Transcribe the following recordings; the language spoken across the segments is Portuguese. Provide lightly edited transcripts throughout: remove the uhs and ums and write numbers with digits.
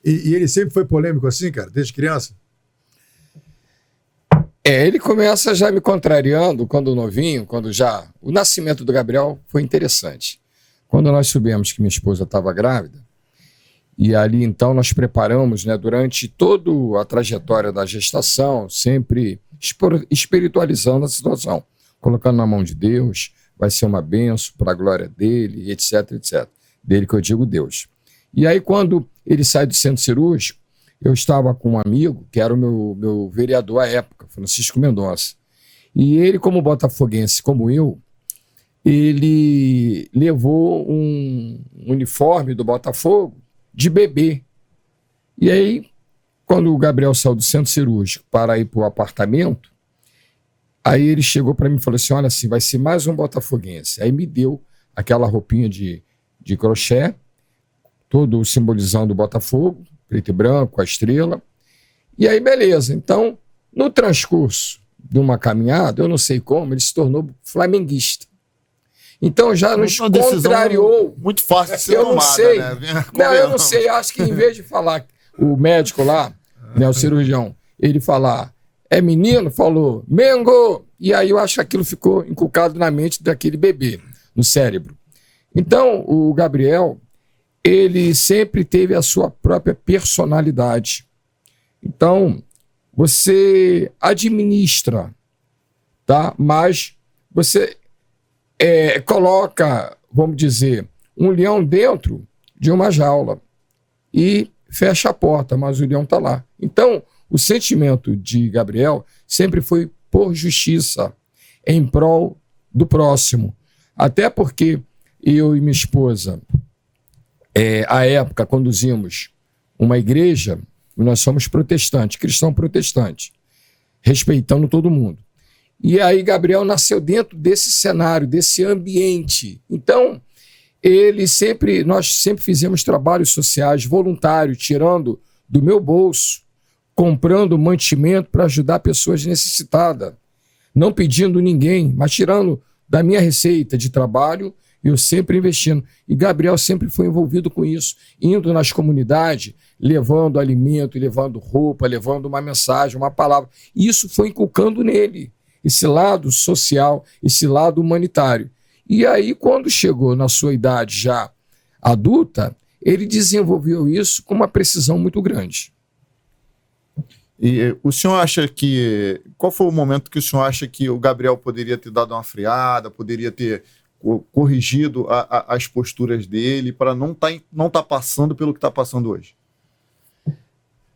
E ele sempre foi polêmico assim, cara, desde criança? Ele começa já me contrariando quando novinho, quando já... O nascimento do Gabriel foi interessante. Quando nós soubemos que minha esposa estava grávida, e ali então nós preparamos, né, durante toda a trajetória da gestação, sempre espiritualizando a situação, colocando na mão de Deus, vai ser uma bênção para a glória dele, etc, etc. Dele que eu digo Deus. E aí quando ele sai do centro cirúrgico, eu estava com um amigo, que era o meu vereador à época, Francisco Mendonça. E ele, como botafoguense, como eu, ele levou um uniforme do Botafogo de bebê. E aí, quando o Gabriel saiu do centro cirúrgico para ir para o apartamento, aí ele chegou para mim e falou assim, olha assim, vai ser mais um botafoguense. Aí me deu aquela roupinha de crochê, todo simbolizando o Botafogo, preto e branco, a estrela. E aí, beleza. Então, no transcurso de uma caminhada, eu não sei como, ele se tornou flamenguista. Então, já nos contrariou. Muito fácil de ser tomada, não sei. Né? Não, eu não sei. Acho que em vez de falar, o médico lá, né, o cirurgião, ele falar, é menino, falou, Mengo! E aí eu acho que aquilo ficou inculcado na mente daquele bebê, no cérebro. Então, o Gabriel, ele sempre teve a sua própria personalidade. Então, você administra, tá? Mas você coloca, vamos dizer, um leão dentro de uma jaula e fecha a porta, mas o leão está lá. Então, o sentimento de Gabriel sempre foi por justiça, em prol do próximo. Até porque eu e minha esposa, à época, conduzimos uma igreja, nós somos protestantes, cristão protestante, respeitando todo mundo. E aí Gabriel nasceu dentro desse cenário, desse ambiente. Então, nós sempre fizemos trabalhos sociais voluntários, tirando do meu bolso, comprando mantimento para ajudar pessoas necessitadas, não pedindo ninguém, mas tirando da minha receita de trabalho, eu sempre investindo. E Gabriel sempre foi envolvido com isso, indo nas comunidades, levando alimento, levando roupa, levando uma mensagem, uma palavra. E isso foi inculcando nele, esse lado social, esse lado humanitário. E aí, quando chegou na sua idade já adulta, ele desenvolveu isso com uma precisão muito grande. E o senhor acha que... Qual foi o momento que o senhor acha que o Gabriel poderia ter dado uma freada, poderia ter corrigido as posturas dele para não tá passando pelo que está passando hoje?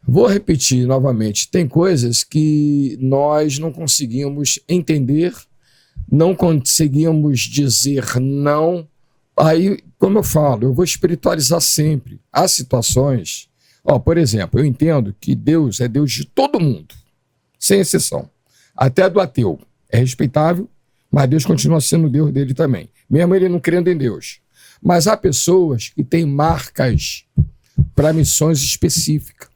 Vou repetir novamente. Tem coisas que nós não conseguimos entender, não conseguimos dizer não. Aí, como eu falo, eu vou espiritualizar sempre. Há situações... por exemplo, eu entendo que Deus é Deus de todo mundo, sem exceção. Até do ateu. É respeitável, mas Deus continua sendo Deus dele também, mesmo ele não crendo em Deus. Mas há pessoas que têm marcas para missões específicas.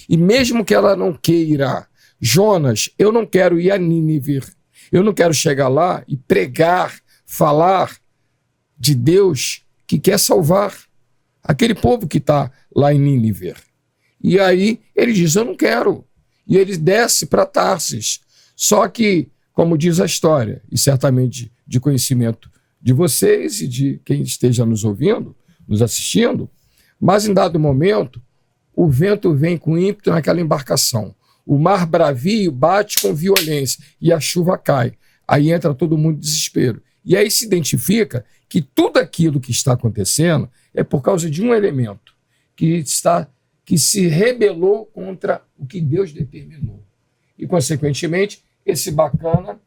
E mesmo que ela não queira, Jonas, eu não quero ir a Nínive, eu não quero chegar lá e pregar, falar de Deus que quer salvar aquele povo que está lá em Nínive. E aí ele diz, eu não quero. E ele desce para Tarsis. Só que, como diz a história, e certamente de conhecimento de vocês e de quem esteja nos ouvindo, nos assistindo, mas em dado momento, o vento vem com ímpeto naquela embarcação. O mar bravio bate com violência e a chuva cai. Aí entra todo mundo em desespero. E aí se identifica que tudo aquilo que está acontecendo é por causa de um elemento que se rebelou contra o que Deus determinou. E, consequentemente, esse bacana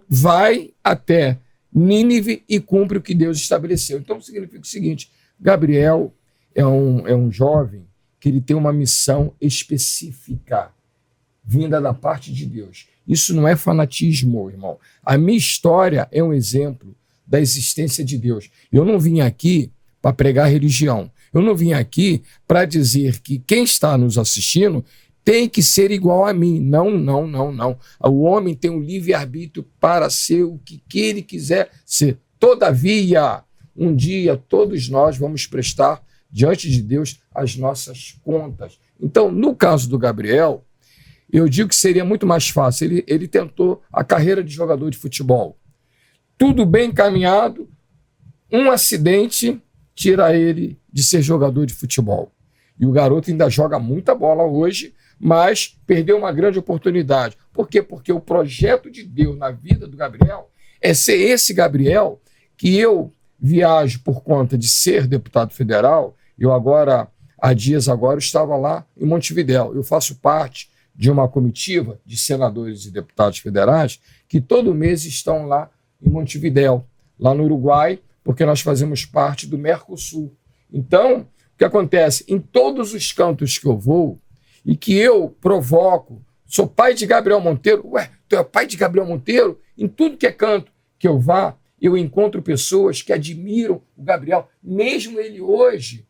vai até Nínive e cumpre o que Deus estabeleceu. Então, significa o seguinte, Gabriel é um jovem que ele tem uma missão específica, vinda da parte de Deus. Isso não é fanatismo, irmão. A minha história é um exemplo da existência de Deus. Eu não vim aqui para pregar religião. Eu não vim aqui para dizer que quem está nos assistindo tem que ser igual a mim. Não, não, não, não. O homem tem um livre-arbítrio para ser o que ele quiser ser. Todavia, um dia todos nós vamos prestar diante de Deus as nossas contas. Então, no caso do Gabriel, eu digo que seria muito mais fácil. Ele tentou a carreira de jogador de futebol. Tudo bem encaminhado, um acidente tira ele de ser jogador de futebol. E o garoto ainda joga muita bola hoje, mas perdeu uma grande oportunidade. Por quê? Porque o projeto de Deus na vida do Gabriel é ser esse Gabriel que eu viajo por conta de ser deputado federal. Eu agora, há dias agora, estava lá em Montevidéu. Eu faço parte de uma comitiva de senadores e deputados federais que todo mês estão lá em Montevidéu, lá no Uruguai, porque nós fazemos parte do Mercosul. Então, o que acontece? Em todos os cantos que eu vou e que eu provoco, sou pai de Gabriel Monteiro, tu é pai de Gabriel Monteiro? Em tudo que é canto que eu vá, eu encontro pessoas que admiram o Gabriel, mesmo ele hoje,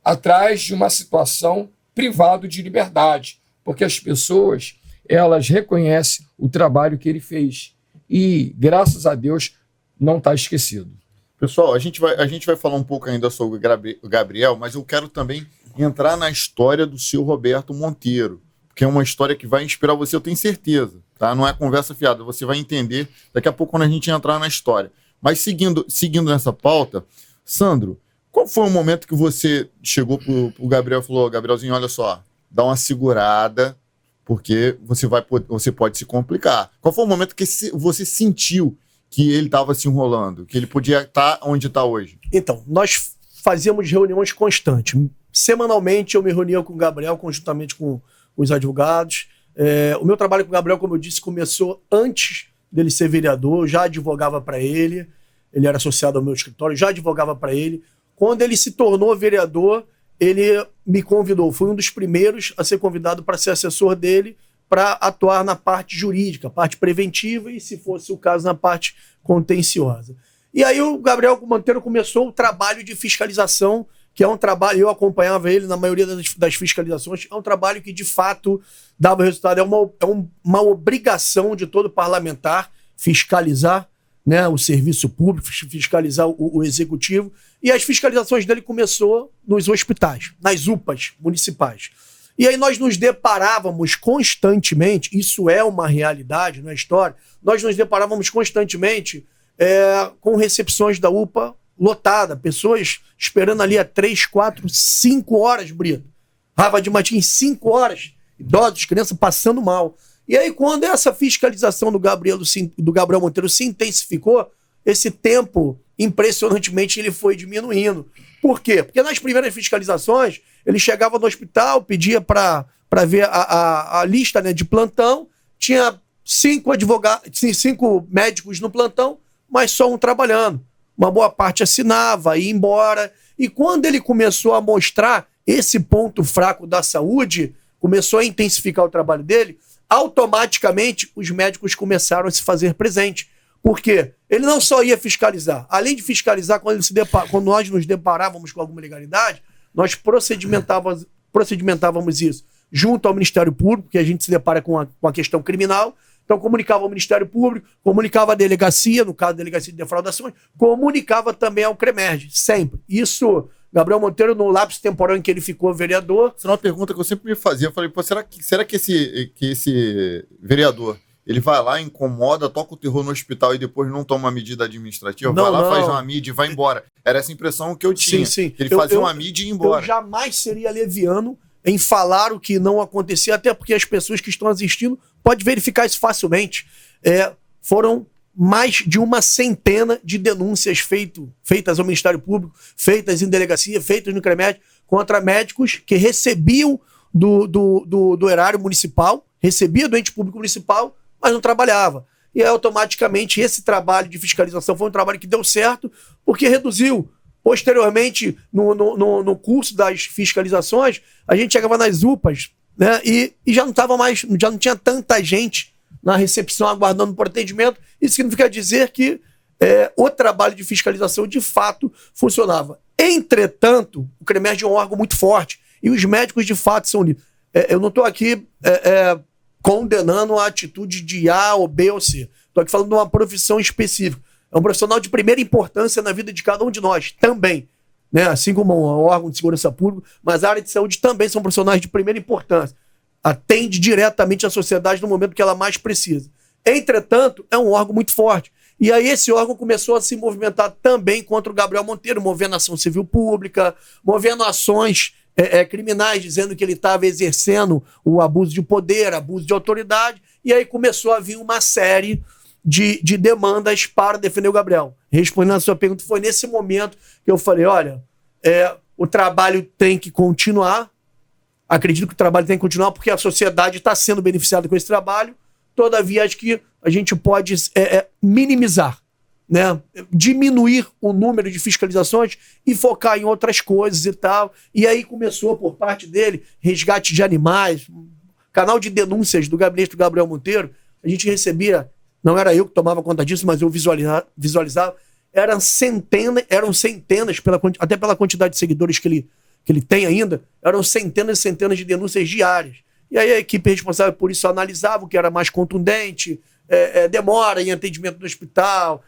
atrás de uma situação privada de liberdade, porque as pessoas, elas reconhecem o trabalho que ele fez e, graças a Deus, não está esquecido. Pessoal, a gente vai falar um pouco ainda sobre o Gabriel, mas eu quero também entrar na história do seu Roberto Monteiro, que é uma história que vai inspirar você, eu tenho certeza, tá? Não é conversa fiada, você vai entender daqui a pouco quando a gente entrar na história. Mas seguindo nessa pauta, Sandro, qual foi o momento que você chegou pro Gabriel e falou, Gabrielzinho, olha só, dá uma segurada, porque você pode se complicar. Qual foi o momento que você sentiu que ele estava se enrolando, que ele podia estar onde está hoje? Então, nós fazíamos reuniões constantes. Semanalmente eu me reunia com o Gabriel, conjuntamente com os advogados. O meu trabalho com o Gabriel, como eu disse, começou antes dele ser vereador, eu já advogava para ele era associado ao meu escritório, já advogava para ele. Quando ele se tornou vereador, ele me convidou, fui um dos primeiros a ser convidado para ser assessor dele, para atuar na parte jurídica, parte preventiva e, se fosse o caso, na parte contenciosa. E aí o Gabriel Monteiro começou o trabalho de fiscalização, que é um trabalho, eu acompanhava ele na maioria das fiscalizações, é um trabalho que de fato dava resultado, é uma obrigação de todo parlamentar fiscalizar, né, o serviço público, fiscalizar o executivo, e as fiscalizações dele começou nos hospitais, nas UPAs municipais. E aí nós nos deparávamos constantemente, isso é uma realidade na história, nós nos deparávamos constantemente com recepções da UPA lotada, pessoas esperando ali há 3, 4, 5 horas, Brito. Rava de Matinhos, 5 horas, idosos, crianças passando mal. E aí quando essa fiscalização do Gabriel Monteiro se intensificou, esse tempo, impressionantemente, ele foi diminuindo. Por quê? Porque nas primeiras fiscalizações, ele chegava no hospital, pedia para ver a lista, né, de plantão, tinha 5 médicos no plantão, mas só um trabalhando. Uma boa parte assinava, ia embora. E quando ele começou a mostrar esse ponto fraco da saúde, começou a intensificar o trabalho dele, automaticamente os médicos começaram a se fazer presente. Por quê? Ele não só ia fiscalizar. Além de fiscalizar, quando nós nos deparávamos com alguma ilegalidade, nós procedimentávamos isso junto ao Ministério Público, que a gente se depara com a questão criminal. Então, comunicava ao Ministério Público, comunicava à delegacia, no caso da Delegacia de Defraudações, comunicava também ao CREMERG, sempre. Isso, Gabriel Monteiro, no lapso temporal em que ele ficou vereador... Essa é uma pergunta que eu sempre me fazia. Eu falei, pô, será que esse vereador, ele vai lá, incomoda, toca o terror no hospital e depois não toma uma medida administrativa? Não, vai lá, não. faz uma mídia e vai embora. Era essa impressão que eu tinha. Sim. Que ele fazia uma mídia e ia embora. Eu jamais seria leviano em falar o que não acontecia, até porque as pessoas que estão assistindo podem verificar isso facilmente. Foram mais de 100 de denúncias feitas ao Ministério Público, feitas em delegacia, feitas no CREMERG, contra médicos que recebiam do erário municipal, recebia do ente público municipal, mas não trabalhava. E aí, automaticamente, esse trabalho de fiscalização foi um trabalho que deu certo, porque reduziu. Posteriormente, no curso das fiscalizações, a gente chegava nas UPAs, né, e já não tinha tanta gente na recepção aguardando por atendimento. Isso significa dizer que o trabalho de fiscalização de fato funcionava. Entretanto, o CREMERG é um órgão muito forte e os médicos de fato são unidos. Eu não estou aqui condenando a atitude de A ou B ou C. Estou aqui falando de uma profissão específica. É um profissional de primeira importância na vida de cada um de nós também. né? Assim como um órgão de segurança pública, mas a área de saúde também são profissionais de primeira importância. Atende diretamente à sociedade no momento que ela mais precisa. Entretanto, é um órgão muito forte. E aí esse órgão começou a se movimentar também contra o Gabriel Monteiro, movendo ação civil pública, movendo ações criminais, dizendo que ele estava exercendo o abuso de poder, abuso de autoridade, e aí começou a vir uma série de demandas para defender o Gabriel. Respondendo a sua pergunta, foi nesse momento que eu falei, olha, o trabalho tem que continuar, acredito que o trabalho tem que continuar porque a sociedade está sendo beneficiada com esse trabalho, todavia acho que a gente pode minimizar, né? Diminuir o número de fiscalizações e focar em outras coisas e tal. E aí começou por parte dele resgate de animais, canal de denúncias do gabinete do Gabriel Monteiro. A gente recebia, não era eu que tomava conta disso, mas eu visualizava, eram centenas, até pela quantidade de seguidores que ele tem ainda, eram centenas e centenas de denúncias diárias. E aí a equipe responsável por isso analisava o que era mais contundente, demora em atendimento no hospital,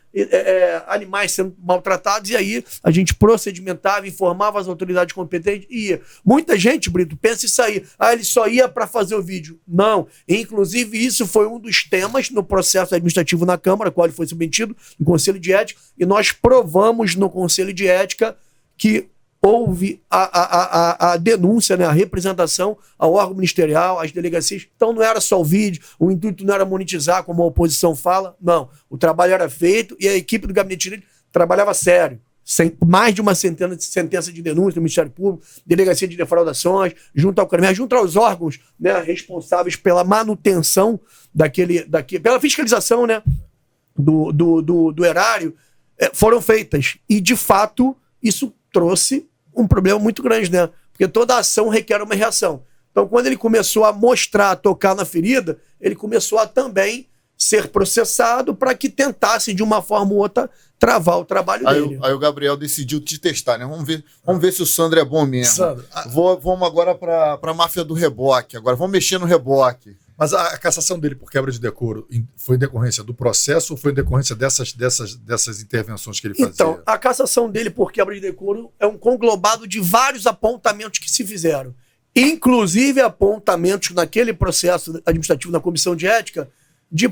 animais sendo maltratados, e aí a gente procedimentava, informava as autoridades competentes e ia. Muita gente, Brito, pensa isso aí. Ele só ia para fazer o vídeo. Não. Inclusive, isso foi um dos temas no processo administrativo na Câmara, qual ele foi submetido no Conselho de Ética, e nós provamos no Conselho de Ética que houve a denúncia, né, a representação ao órgão ministerial, às delegacias. Então não era só o vídeo, o intuito não era monetizar, como a oposição fala, não. O trabalho era feito e a equipe do Gabinete de Direito trabalhava sério. Mais de uma sentença de denúncia do Ministério Público, delegacia de defraudações, junto ao CREMER, junto aos órgãos, né, responsáveis pela manutenção pela fiscalização, né, do erário, foram feitas. E, de fato, isso trouxe um problema muito grande, né? Porque toda ação requer uma reação. Então, quando ele começou a mostrar, a tocar na ferida, ele começou a também ser processado para que tentasse, de uma forma ou outra, travar o trabalho dele. Aí o Gabriel decidiu te testar, né? Vamos ver se o Sandro é bom mesmo. Sandro, vamos agora para a máfia do reboque. Agora vamos mexer no reboque. Mas a cassação dele por quebra de decoro foi em decorrência do processo ou foi em decorrência dessas intervenções que ele fazia? Então, a cassação dele por quebra de decoro é um conglobado de vários apontamentos que se fizeram. Inclusive apontamentos naquele processo administrativo na Comissão de Ética de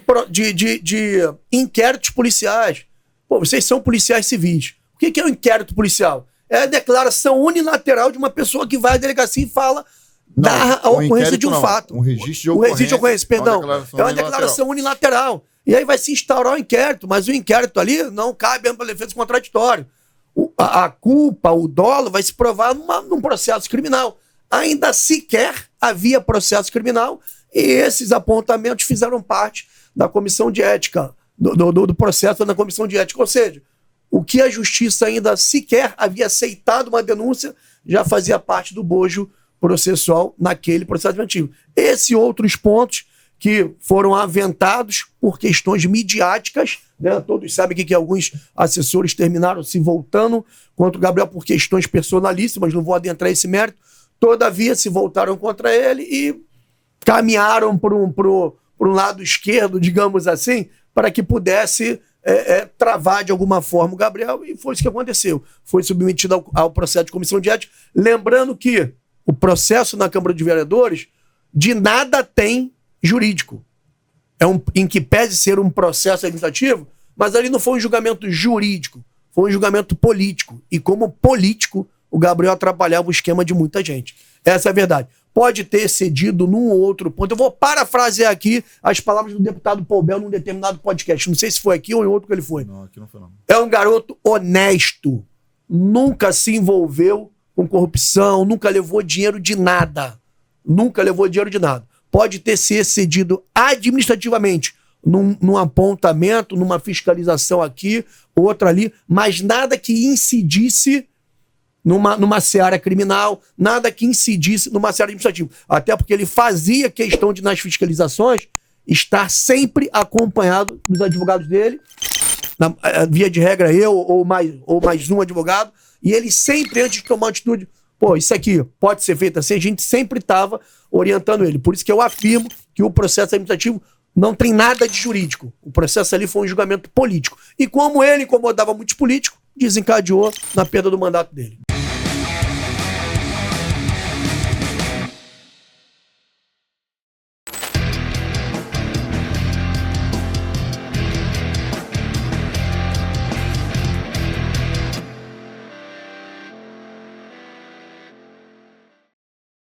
inquéritos policiais. Pô, vocês são policiais civis. O que é um inquérito policial? É a declaração unilateral de uma pessoa que vai à delegacia e fala... Narra a ocorrência de um fato. Um registro de ocorrência. Perdão. É uma declaração unilateral. E aí vai se instaurar o inquérito, mas o inquérito ali não cabe ampla defesa contraditório. A culpa, o dolo, vai se provar num processo criminal. Ainda sequer havia processo criminal e esses apontamentos fizeram parte da comissão de ética, do processo da comissão de ética. Ou seja, o que a justiça ainda sequer havia aceitado uma denúncia já fazia parte do bojo processual naquele processo administrativo. Esses e outros pontos que foram aventados por questões midiáticas, né? Todos sabem que alguns assessores terminaram se voltando contra o Gabriel por questões personalíssimas, não vou adentrar esse mérito, todavia se voltaram contra ele e caminharam por um lado esquerdo, digamos assim, para que pudesse travar de alguma forma o Gabriel, e foi isso que aconteceu. Foi submetido ao processo de comissão de ética, lembrando que o processo na Câmara de Vereadores de nada tem jurídico. Em que pese ser um processo administrativo, mas ali não foi um julgamento jurídico, foi um julgamento político. E como político, o Gabriel atrapalhava o esquema de muita gente. Essa é a verdade. Pode ter cedido num ou outro ponto. Eu vou parafrasear aqui as palavras do deputado Paul Bel num determinado podcast. Não sei se foi aqui ou em outro que ele foi. Não, aqui não foi não. É um garoto honesto. Nunca se envolveu com corrupção, nunca levou dinheiro de nada. Nunca levou dinheiro de nada. Pode ter se excedido administrativamente num apontamento, numa fiscalização aqui, outra ali, mas nada que incidisse numa seara criminal, nada que incidisse numa seara administrativa. Até porque ele fazia questão de, nas fiscalizações, estar sempre acompanhado dos advogados dele, via de regra eu ou mais um advogado, e ele sempre, antes de tomar uma atitude, pô, isso aqui pode ser feito assim, a gente sempre estava orientando ele. Por isso que eu afirmo que o processo administrativo não tem nada de jurídico. O processo ali foi um julgamento político. E como ele incomodava muitos políticos, desencadeou na perda do mandato dele.